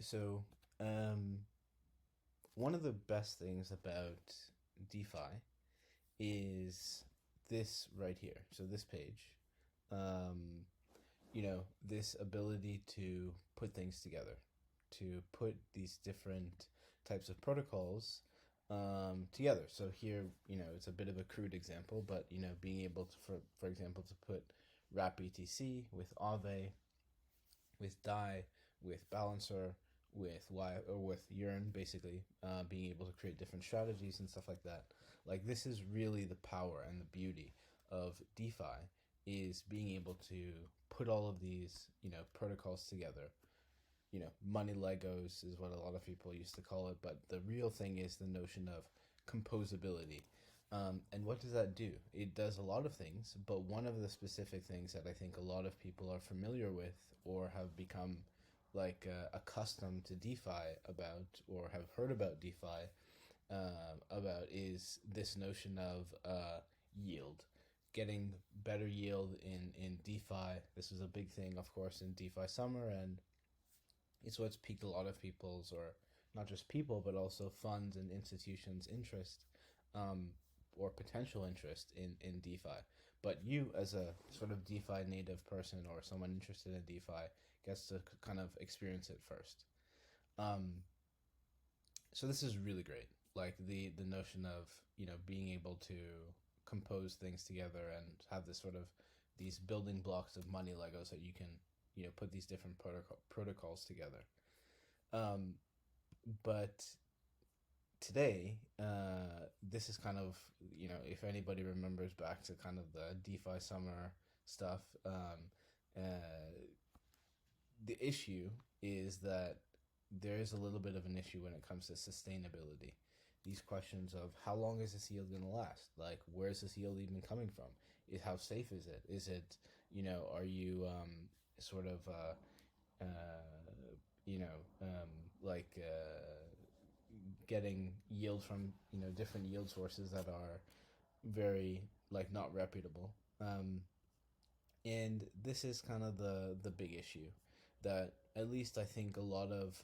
So, um, one of the best things about DeFi is this right here. So this page, um, this ability to put things together, to put these different types of protocols together. So here, it's a bit of a crude example, but being able to, for example, to put wrap etc with Aave, with Dai, with Balancer, with Y or with Yearn, basically, being able to create different strategies and stuff like that. Like this is really the power and the beauty of DeFi is being able to put all of these, protocols together. Money Legos is what a lot of people used to call it, but the real thing is the notion of composability. And what does that do? It does a lot of things, but one of the specific things that I think a lot of people are familiar with or have become accustomed to DeFi about or have heard about DeFi about is this notion of yield. Getting better yield in DeFi. This was a big thing, of course, in DeFi Summer, and it's what's piqued a lot of people's, or not just people, but also funds and institutions' interest um, or potential interest in DeFi. But you, as a sort of DeFi native person or someone interested in DeFi, gets to kind of experience it first. Um, so this is really great. Like the notion of being able to compose things together and have this sort of these building blocks of money Legos that you can put these different protocols together. Um, but today, this is kind of if anybody remembers back to kind of the DeFi summer stuff, the issue is that there is a little bit of an issue when it comes to sustainability. These questions of how long is this yield going to last? Like, where is this yield even coming from? How safe is it? Is it, are you sort of, you know, um, like getting yield from, different yield sources that are very, like, not reputable? And this is kind of the big issue that at least I think a lot of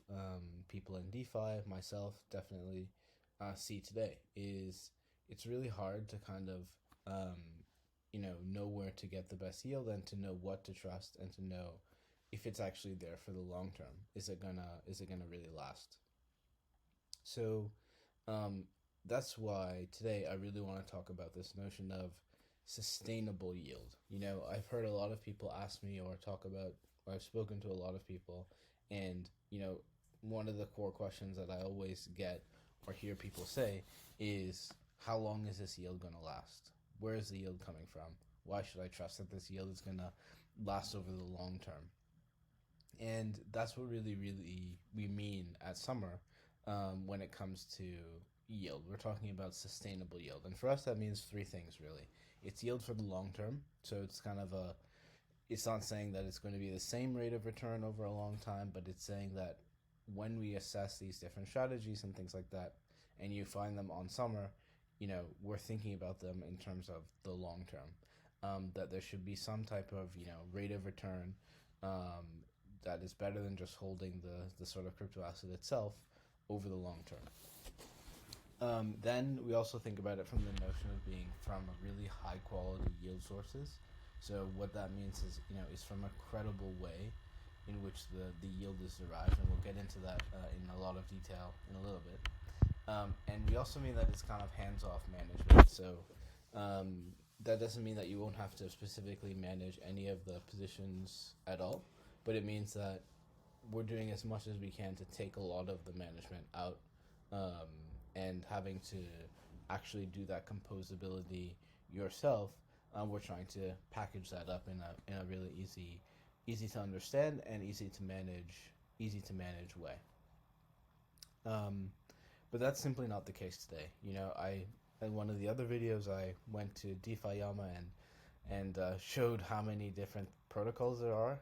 people in DeFi, myself definitely, see today is it's really hard to kind of know where to get the best yield and to know what to trust and to know if it's actually there for the long term. Is it gonna really last? So um, that's why today I really want to talk about this notion of sustainable yield. I've heard a lot of people ask me or talk about, or I've spoken to a lot of people, and, one of the core questions that I always get or hear people say is, how long is this yield going to last? Where is the yield coming from? Why should I trust that this yield is going to last over the long term? And that's what really, really we mean at Summer when it comes to yield. We're talking about sustainable yield. And for us, that means three things, really. It's yield for the long term. So it's kind of it's not saying that it's going to be the same rate of return over a long time, but it's saying that when we assess these different strategies and things like that, and you find them on Summer, we're thinking about them in terms of the long term. That there should be some type of, rate of return that is better than just holding the sort of crypto asset itself over the long term. Then we also think about it from the notion of being from a really high quality yield sources. So what that means is, is from a credible way in which the yield is derived, and we'll get into that in a lot of detail in a little bit. And we also mean that it's kind of hands-off management. So that doesn't mean that you won't have to specifically manage any of the positions at all, but it means that we're doing as much as we can to take a lot of the management out, um, and having to actually do that composability yourself. We're trying to package that up in a really easy to understand and easy to manage way. Um, but that's simply not the case today. I in one of the other videos I went to DeFi Yama and showed how many different protocols there are.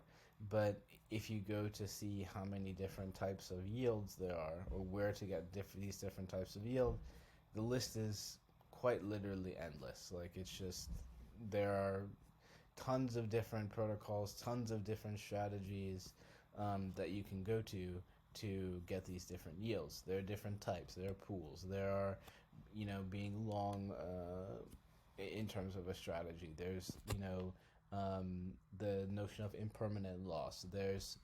But if you go to see how many different types of yields there are, or where to get these different types of yield, the list is quite literally endless. Like it's just there are tons of different protocols, tons of different strategies that you can go to to get these different yields. There are different types. There are pools. There are, being long in terms of a strategy. There's, the notion of impermanent loss. There's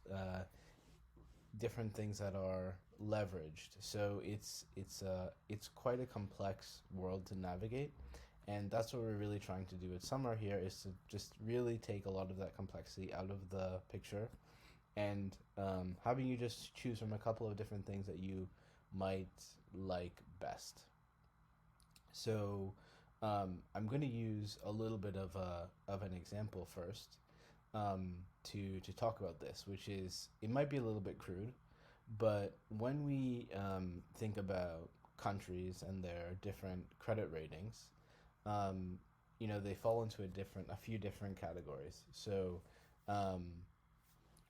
different things that are leveraged. So it's quite a complex world to navigate, and that's what we're really trying to do at Summer here, is to just really take a lot of that complexity out of the picture, and having you just choose from a couple of different things that you might like best. So I'm going to use a little bit of an example first, to talk about this, which is, it might be a little bit crude, but when we think about countries and their different credit ratings, they fall into a few different categories. So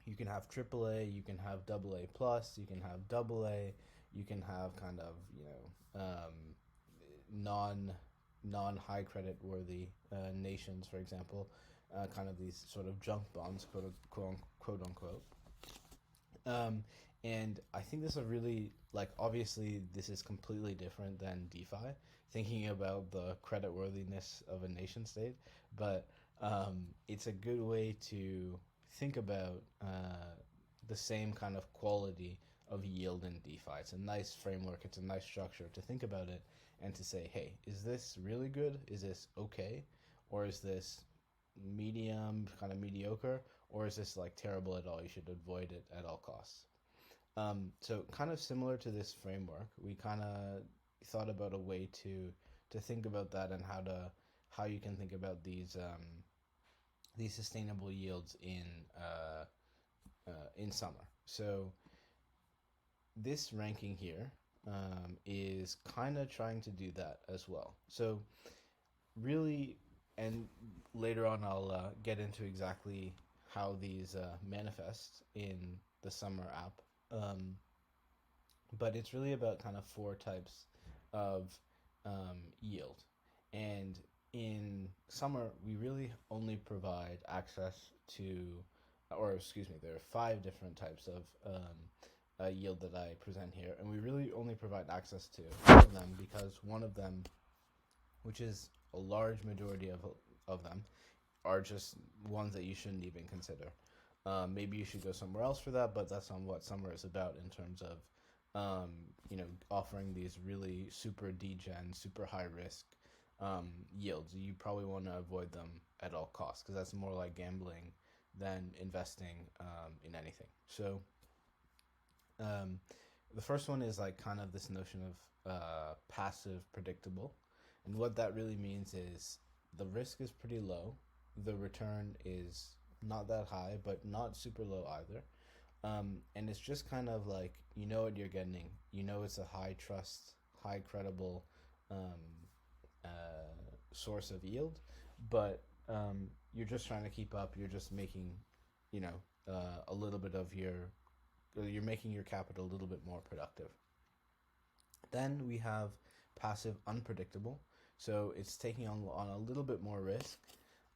you can have AAA, you can have AA plus, you can have AA, you can have kind of non high credit worthy nations, for example, kind of these sort of junk bonds, quote unquote. And I think this is really, obviously this is completely different than DeFi, thinking about the credit worthiness of a nation state, but it's a good way to think about the same kind of quality of yield in DeFi. It's a nice framework, it's a nice structure to think about it and to say, hey, is this really good? Is this okay? Or is this medium, kind of mediocre? Or is this terrible at all? You should avoid it at all costs. So kind of similar to this framework, we kind of thought about a way to think about that, and how you can think about these sustainable yields in Summer. So this ranking here is kind of trying to do that as well. So really, and later on I'll get into exactly how these manifest in the Summer app. But it's really about kind of four types of yield. And in Summer, we really only provide access to, or excuse me, there are 5 different types of yield that I present here. And we really only provide access to one of them, because one of them, which is a large majority of them, are just ones that you shouldn't even consider. Maybe you should go somewhere else for that, but that's not what Summer is about in terms of, offering these really super degen, super high risk yields. You probably want to avoid them at all costs, because that's more like gambling than investing in anything. So the first one is kind of this notion of passive predictable. And what that really means is the risk is pretty low. The return is not that high, but not super low either. And it's just kind of you know what you're getting. It's a high trust, high credible source of yield, but you're just trying to keep up. You're just making, a little bit of you're making your capital a little bit more productive. Then we have passive unpredictable. So it's taking on a little bit more risk,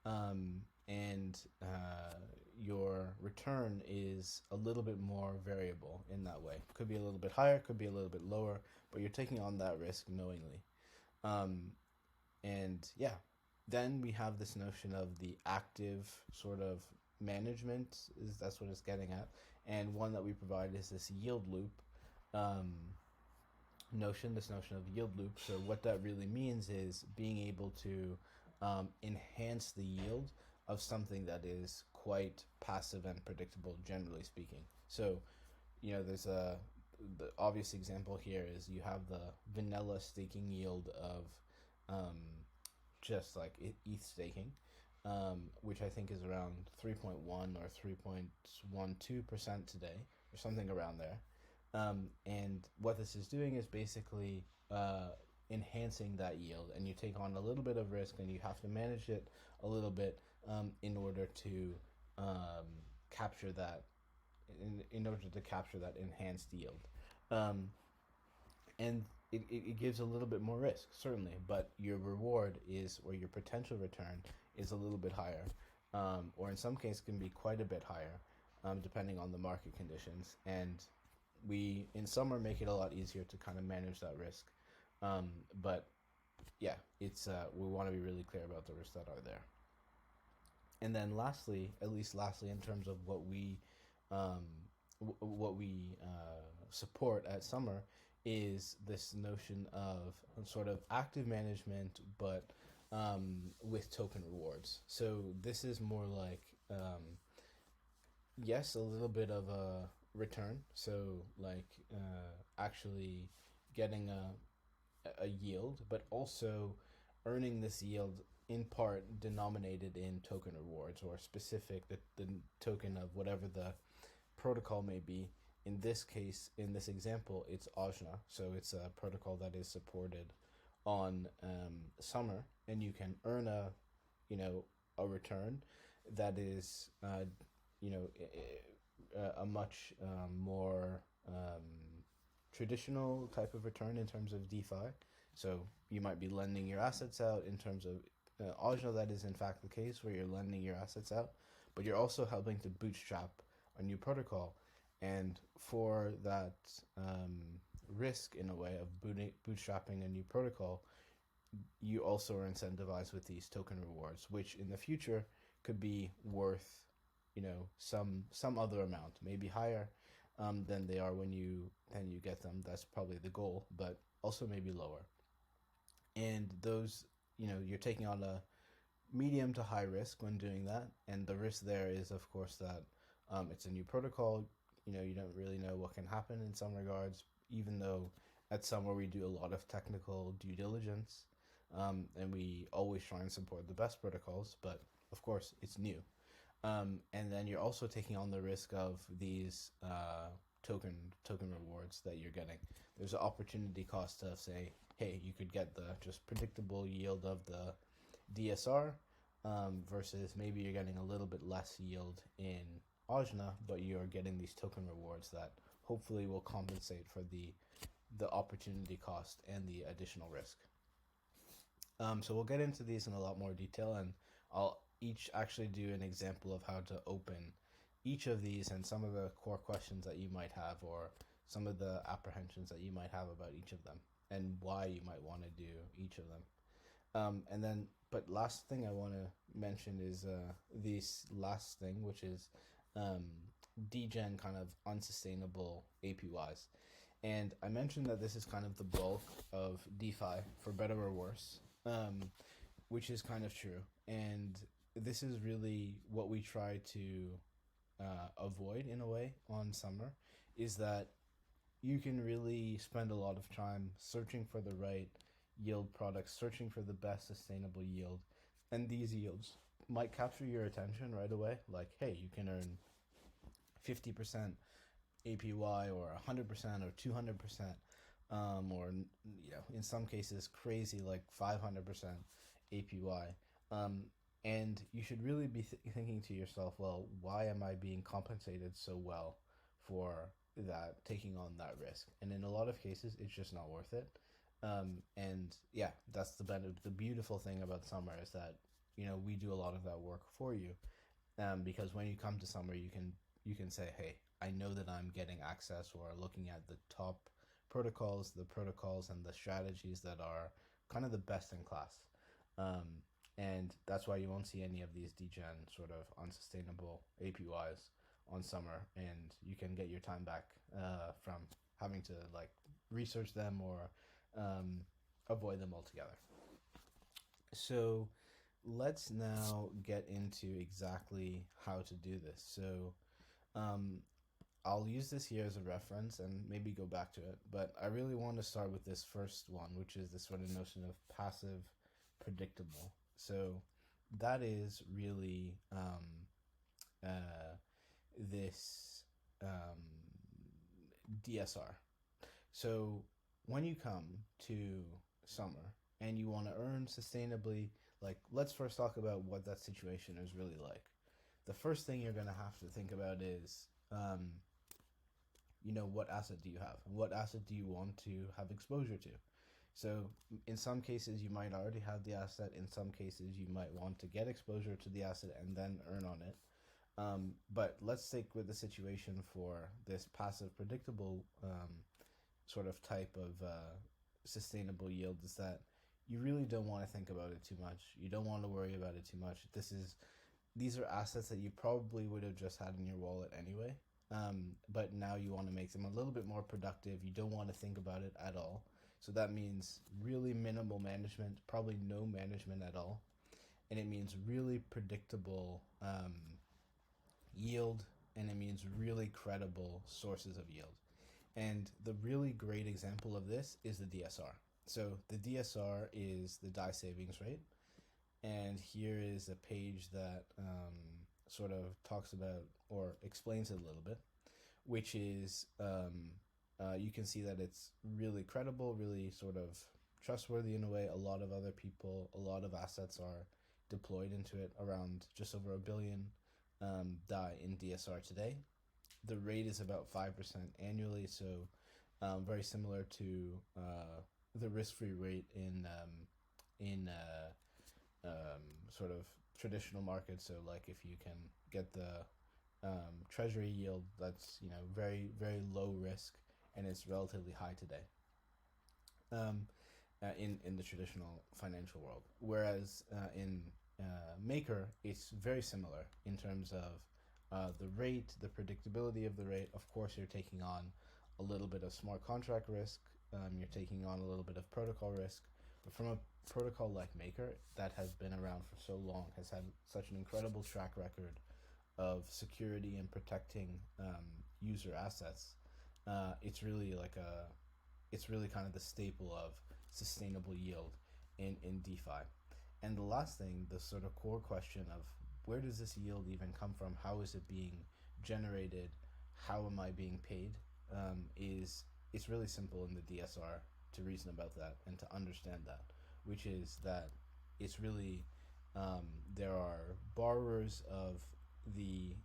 and your return is a little bit more variable in that way. Could be a little bit higher, could be a little bit lower, but you're taking on that risk knowingly. And yeah, then we have this notion of the active sort of management, that's what it's getting at. And one that we provide is this yield loop this notion of yield loop. So what that really means is being able to enhance the yield of something that is quite passive and predictable, generally speaking. So, there's the obvious example here is you have the vanilla staking yield of just ETH staking, which I think is around 3.1 or 3.12% today, or something around there. And what this is doing is basically enhancing that yield, and you take on a little bit of risk, and you have to manage it a little bit in order to capture that, in order to capture that enhanced yield. And it gives a little bit more risk, certainly, but your reward is, or your potential return is a little bit higher, or in some cases can be quite a bit higher, depending on the market conditions. And we in Summer make it a lot easier to kind of manage that risk. But yeah, it's we want to be really clear about the risks that are there. And then lastly, at least lastly, in terms of um, what we support at Summer, is this notion of sort of active management, but with token rewards. So this is more like yes, a little bit of a return. So like actually getting a yield, but also earning this yield in part denominated in token rewards or specific the token of whatever the protocol may be. In this case, in this example, it's Ajna, so it's a protocol that is supported on Summer, and you can earn a return that is a much more traditional type of return in terms of DeFi. So you might be lending your assets out in terms of Ajna. That is in fact the case where you're lending your assets out, but you're also helping to bootstrap a new protocol. And for that risk, in a way, of bootstrapping a new protocol, you also are incentivized with these token rewards, which in the future could be worth, some other amount, maybe higher than they are when you get them. That's probably the goal, but also maybe lower. And those, you're taking on a medium to high risk when doing that, and the risk there is, of course, that it's a new protocol. You don't really know what can happen in some regards, even though at Summer we do a lot of technical due diligence, and we always try and support the best protocols, but of course it's new. And then you're also taking on the risk of these token rewards that you're getting. There's an opportunity cost of, say, hey, you could get the just predictable yield of the DSR, versus maybe you're getting a little bit less yield in Ajna, but you're getting these token rewards that hopefully will compensate for the opportunity cost and the additional risk. So we'll get into these in a lot more detail, and I'll each actually do an example of how to open each of these and some of the core questions that you might have, or some of the apprehensions that you might have about each of them, and why you might want to do each of them. And then, but last thing I want to mention is this last thing, which is degen kind of unsustainable APYs. And I mentioned that this is kind of the bulk of DeFi, for better or worse, which is kind of true. And this is really what we try to avoid in a way on Summer, is that you can really spend a lot of time searching for the right yield products, searching for the best sustainable yield, and these yields might capture your attention right away. Like, hey, you can earn 50% APY or 100% or 200%, or in some cases crazy like 500% APY. And you should really be thinking to yourself, well, why am I being compensated so well for that, taking on that risk? And in a lot of cases, it's just not worth it. And yeah, that's the beautiful thing about Summer, is that we do a lot of that work for you. Because when you come to Summer, you can say, hey, I know that I'm getting access, or looking at the top protocols, and the strategies that are kind of the best in class. And that's why you won't see any of these degen sort of unsustainable APYs on Summer, and you can get your time back from having to like research them or avoid them altogether. So let's now get into exactly how to do this. So I'll use this here as a reference and maybe go back to it, but I really want to start with this first one, which is this sort of notion of passive predictable. So that is really this DSR. So when you come to Summer and you want to earn sustainably, like, let's first talk about what that situation is really like. The first thing you're going to have to think about is, what asset do you have? And what asset do you want to have exposure to? So in some cases, you might already have the asset. In some cases, you might want to get exposure to the asset and then earn on it. But let's stick with the situation for this passive, predictable sort of type of sustainable yield is that you really don't want to think about it too much. You don't want to worry about it too much. These are assets that you probably would have just had in your wallet anyway. But now you want to make them a little bit more productive. You don't want to think about it at all. So that means really minimal management, probably no management at all. And it means really predictable yield, and it means really credible sources of yield. And the really great example of this is the DSR. So the DSR is the Dai Savings Rate. And here is a page that sort of talks about or explains it a little bit, which is you can see that it's really credible, really sort of trustworthy in a way. A lot of other people, a lot of assets are deployed into it, around just over 1 billion DAI in DSR today. The rate is about 5% annually, so very similar to the risk-free rate in sort of traditional markets. So like if you can get the treasury yield, that's very very low risk, and it's relatively high today in the traditional financial world. Whereas in Maker, it's very similar in terms of the rate, the predictability of the rate. Of course, you're taking on a little bit of smart contract risk. You're taking on a little bit of protocol risk. But from a protocol like Maker that has been around for so long, has had such an incredible track record of security and protecting user assets, it's really it's really kind of the staple of sustainable yield in DeFi. And the last thing, the sort of core question of where does this yield even come from? How is it being generated? How am I being paid? It's really simple in the DSR to reason about that and to understand that, which is that it's really there are borrowers of the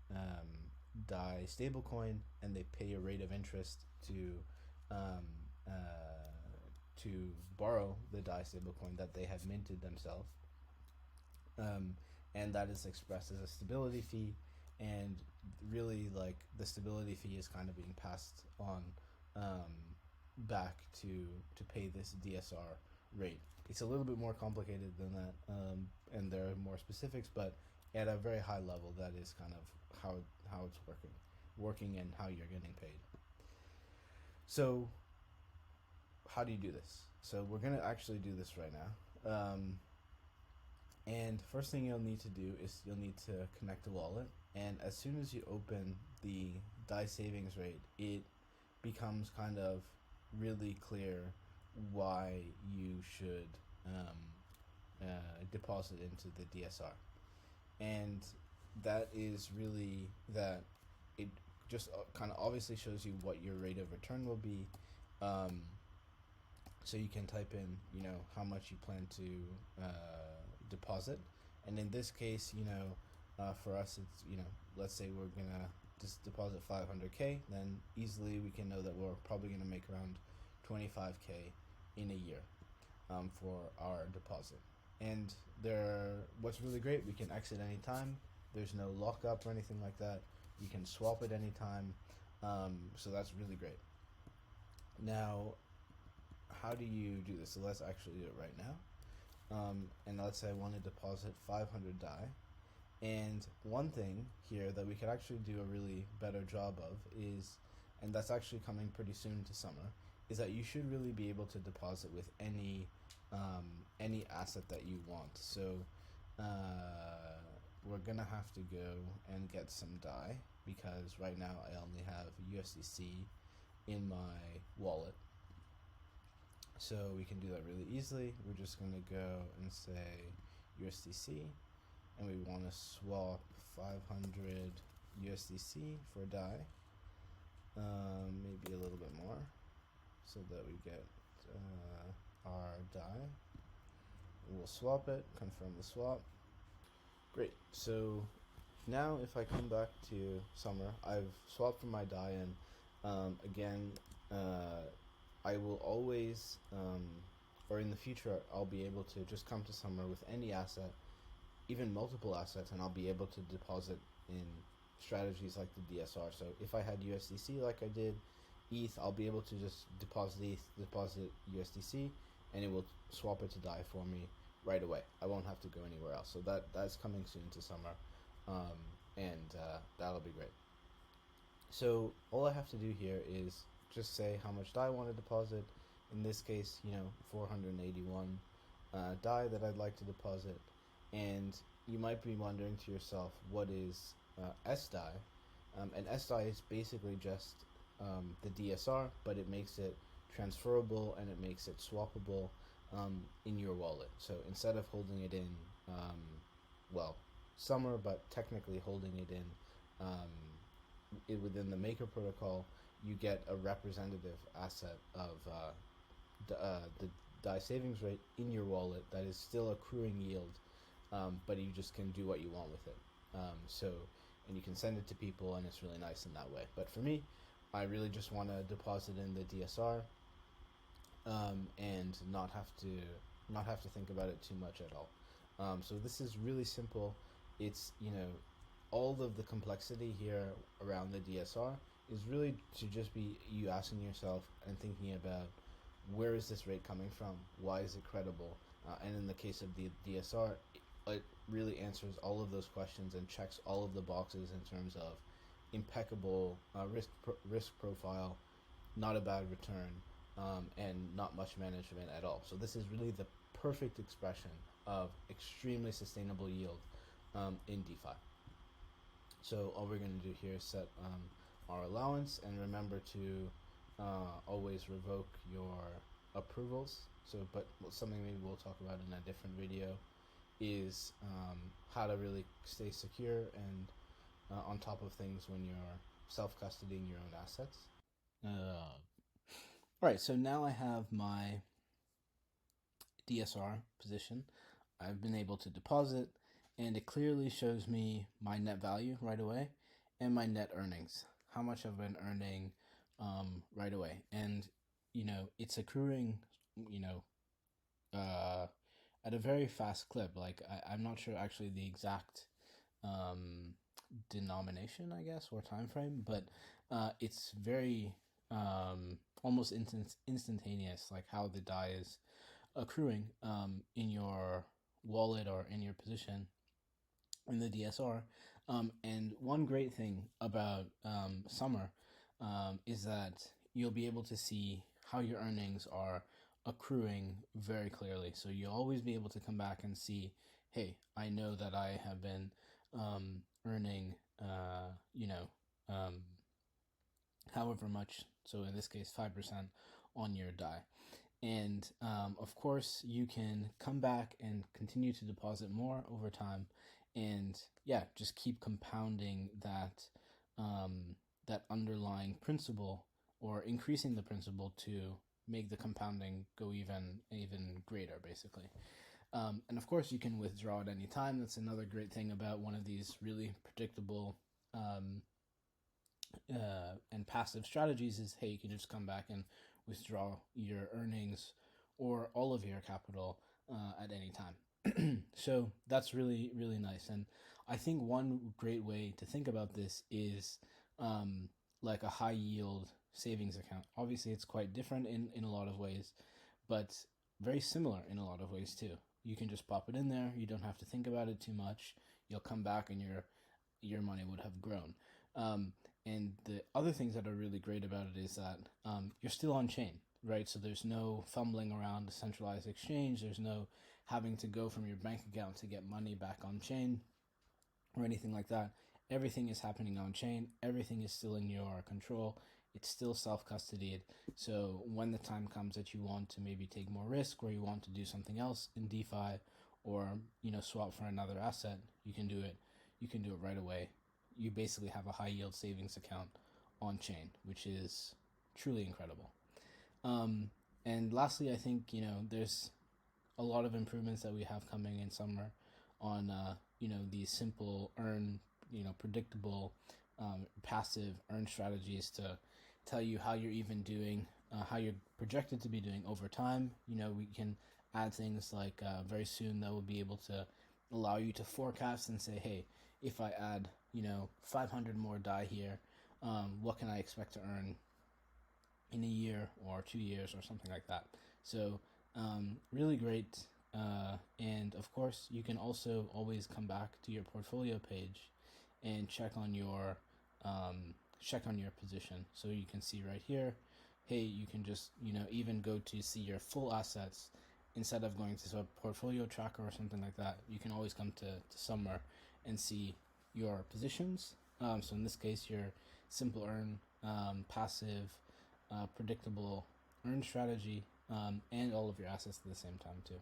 Dai stablecoin, and they pay a rate of interest to borrow the Dai stablecoin that they have minted themselves, and that is expressed as a stability fee. And really, like, the stability fee is kind of being passed on back to pay this DSR rate. It's a little bit more complicated than that, and there are more specifics, but at a very high level, that is kind of how it's working and how you're getting paid. So how do you do this? So we're going to actually do this right now. And first thing you'll need to do is you'll need to connect a wallet. And as soon as you open the Dai Savings Rate, it becomes kind of really clear why you should deposit into the DSR. And that is really that it just kind of obviously shows you what your rate of return will be. So you can type in, how much you plan to deposit. And in this case, for us, it's, let's say we're going to just deposit 500K, then easily we can know that we're probably going to make around 25K in a year for our deposit. And what's really great, we can exit anytime. There's no lockup or anything like that. You can swap it anytime. So that's really great. Now, how do you do this? So let's actually do it right now. And let's say I want to deposit 500 DAI. And one thing here that we could actually do a really better job of is, and that's actually coming pretty soon to summer, is that you should really be able to deposit with any asset that you want. So we're gonna have to go and get some DAI, because right now I only have USDC in my wallet. So we can do that really easily. We're just gonna go and say USDC, and we want to swap 500 USDC for DAI, maybe a little bit more, so that we get our DAI. We'll swap it, confirm the swap. Great. So now if I come back to Summer, I've swapped from my DAI, and again, I will always, or in the future, I'll be able to just come to Summer with any asset, even multiple assets, and I'll be able to deposit in strategies like the DSR. So if I had USDC like I did ETH, I'll be able to just deposit ETH, deposit USDC, and it will swap it to Dai for me right away. I won't have to go anywhere else. So that's coming soon to Summer, and that'll be great. So all I have to do here is just say how much Dai I want to deposit. In this case, 481 Dai that I'd like to deposit. And you might be wondering to yourself, what is SDAI? And SDAI is basically just the DSR, but it makes it transferable and it makes it swappable in your wallet. So instead of holding it in, Summer, but technically holding it in within the Maker protocol, you get a representative asset of the Dai Savings Rate in your wallet that is still accruing yield, but you just can do what you want with it. And you can send it to people, and it's really nice in that way. But for me, I really just want to deposit in the DSR, and not have to think about it too much at all. So this is really simple. It's all of the complexity here around the DSR is really to just be you asking yourself and thinking about, where is this rate coming from? Why is it credible? And in the case of the DSR, it really answers all of those questions and checks all of the boxes in terms of impeccable risk profile, not a bad return, and not much management at all. So this is really the perfect expression of extremely sustainable yield in DeFi. So all we're going to do here is set our allowance, and remember to always revoke your approvals. But something maybe we'll talk about in a different video is how to really stay secure and on top of things when you're self-custodying your own assets. All right, so now I have my DSR position. I've been able to deposit, and it clearly shows me my net value right away and my net earnings, how much I've been earning right away. And it's accruing at a very fast clip. Like I'm not sure actually the exact denomination, I guess, or time frame, but it's very almost instantaneous, like how the Dai is accruing in your wallet or in your position in the DSR. And one great thing about Summer is that you'll be able to see how your earnings are accruing very clearly. So you'll always be able to come back and see, hey, I know that I have been earning, however much. So in this case, 5% on your Dai. And of course, you can come back and continue to deposit more over time, and just keep compounding that that underlying principle, or increasing the principle to make the compounding go even greater, basically. And of course, you can withdraw at any time. That's another great thing about one of these really predictable and passive strategies is, hey, you can just come back and withdraw your earnings or all of your capital at any time. So that's really, really nice. And I think one great way to think about this is like a high yield savings account. Obviously, it's quite different in a lot of ways, but very similar in a lot of ways too. You can just pop it in there. You don't have to think about it too much. You'll come back and your money would have grown. And the other things that are really great about it is that you're still on chain, right? So there's no fumbling around a centralized exchange. There's no having to go from your bank account to get money back on chain or anything like that. Everything is happening on chain. Everything is still in your control. It's still self-custodied. So when the time comes that you want to maybe take more risk, or you want to do something else in DeFi, or swap for another asset, you can do it. You can do it right away. You basically have a high yield savings account on chain, which is truly incredible. And lastly, I think there's a lot of improvements that we have coming in Summer on these simple predictable passive earn strategies to tell you how you're even doing, how you're projected to be doing over time. We can add things like very soon that will be able to allow you to forecast and say, hey, if I add 500 more Dai here. What can I expect to earn in a year or 2 years or something like that? So really great. And of course, you can also always come back to your portfolio page and check on your position. So you can see right here, hey, you can just even go to see your full assets instead of going to a portfolio tracker or something like that. You can always come to Summer and see your positions. So in this case, your simple earn, passive, predictable earn strategy, and all of your assets at the same time too.